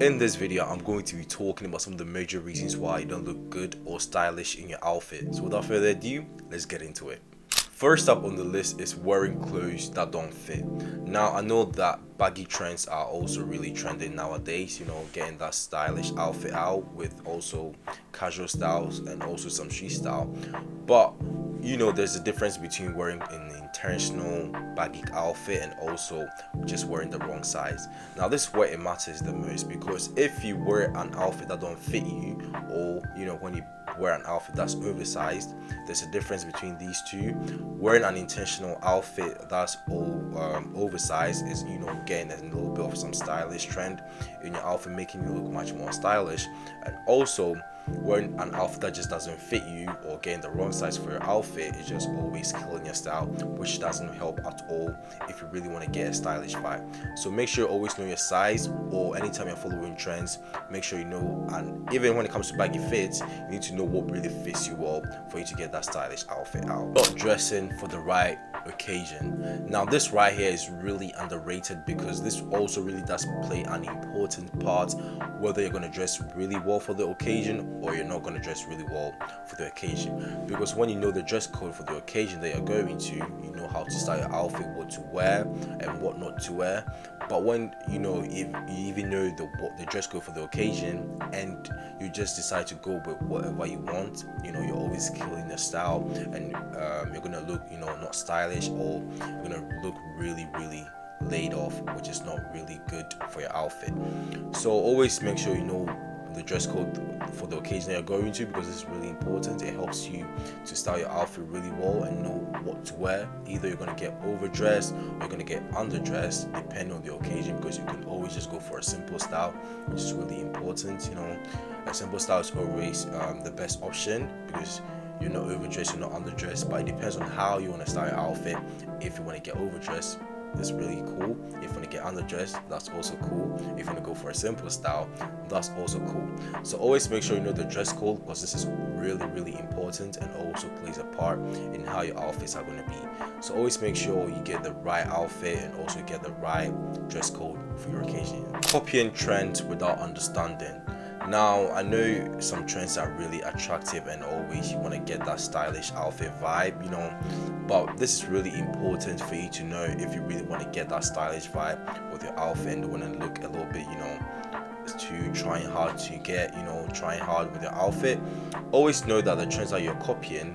In this video, I'm going to be talking about some of the major reasons why you don't look good or stylish in your outfit. So without further ado, let's get into it. First up on the list is wearing clothes that don't fit. Now, I know that baggy trends are also really trending nowadays, getting that stylish outfit out with also casual styles and also some street style. But there's a difference between wearing an intentional baggy outfit and also just wearing the wrong size. Now, this is where it matters the most, because if you wear an outfit that don't fit you, or when you wear an outfit that's oversized, there's a difference between these two. Wearing an intentional outfit that's oversized is getting a little bit of some stylish trend in your outfit, making you look much more stylish. And also wearing an outfit that just doesn't fit you or getting the wrong size for your outfit is just always killing your style, which doesn't help at all if you really want to get a stylish vibe. So make sure you always know your size, or anytime you're following trends, make sure you know. And even when it comes to baggy fits, you need to know what really fits you well for you to get that stylish outfit out. Not dressing for the right occasion. Now, this right here is really underrated, because this also really does play an important part, whether you're going to dress really well for the occasion or you're not going to dress really well for the occasion. Because when you know the dress code for the occasion that you're going to, you know how to style your outfit, what to wear and what not to wear. But when if you even know the dress code for the occasion and you just decide to go with whatever you want, you're always killing your style, and you're gonna look not stylish, or you're gonna look really laid off, which is not really good for your outfit. So always make sure you know the dress code for the occasion you're going to, because it's really important. It helps you to style your outfit really well and know what to wear. Either you're going to get overdressed or you're going to get underdressed, depending on the occasion, because you can always just go for a simple style, which is really important. A simple style is always the best option, because you're not overdressed, you're not underdressed. But it depends on how you want to style your outfit. If you want to get overdressed, it's really cool. If you want to get underdressed, that's also cool. If you want to go for a simple style, that's also cool. So always make sure you know the dress code, because this is really important and also plays a part in how your outfits are going to be. So always make sure you get the right outfit and also get the right dress code for your occasion. Copying trends without understanding. Now, I know some trends are really attractive and always you want to get that stylish outfit vibe, but this is really important for you to know if you really want to get that stylish vibe with your outfit and want to look a little bit, to trying hard to get, trying hard with your outfit. Always know that the trends that you're copying,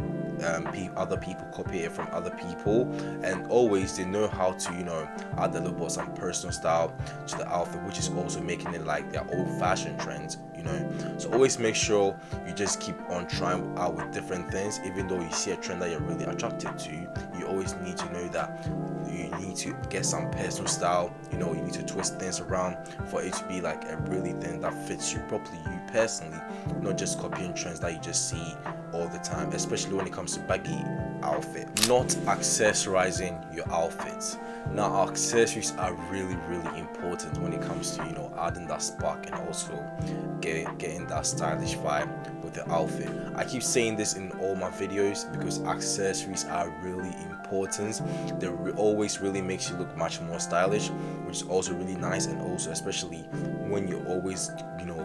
other people copy it from other people, and always they know how to add a little bit of some personal style to the outfit, which is also making it like their old fashioned trends. So always make sure you just keep on trying out with different things. Even though you see a trend that you're really attracted to, you always need to know that you need to get some personal style. You need to twist things around for it to be like a really thing that fits you properly, you personally, not just copying trends that you just see all the time, especially when it comes to baggy outfit. Not accessorizing your outfits. Now, accessories are really important when it comes to adding that spark and also getting that stylish vibe with the outfit. I keep saying this in all my videos because accessories are really important. They always really makes you look much more stylish, which is also really nice. And also especially when you always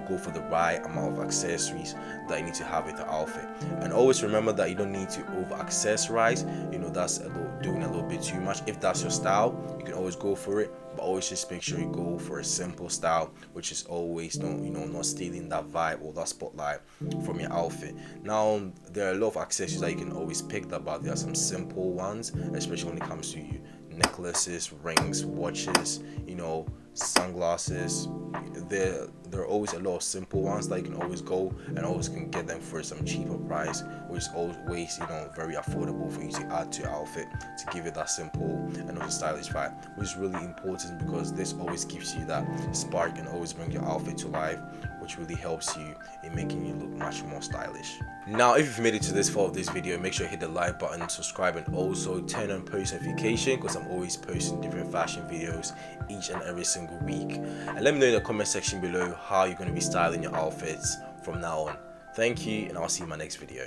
go for the right amount of accessories that you need to have with the outfit. And always remember that you don't need to over accessorize. That's doing a little bit too much. If that's your style, you can always go for it, but always just make sure you go for a simple style, which is always not stealing that vibe or that spotlight from your outfit. Now, there are a lot of accessories that you can always pick up, but there are some simple ones, especially when it comes to necklaces, rings, watches, sunglasses. There are always a lot of simple ones that you can always go and always can get them for some cheaper price, which is always very affordable for you to add to your outfit to give it that simple and also stylish vibe, which is really important, because this always gives you that spark and always bring your outfit to life, which really helps you in making you look much more stylish. Now, if you've made it to this far of this video, make sure you hit the like button, subscribe, and also turn on post notification, because I'm always posting different fashion videos each and every single week. And let me know in the comment section below how you're going to be styling your outfits from now on. Thank you, and I'll see you in my next video.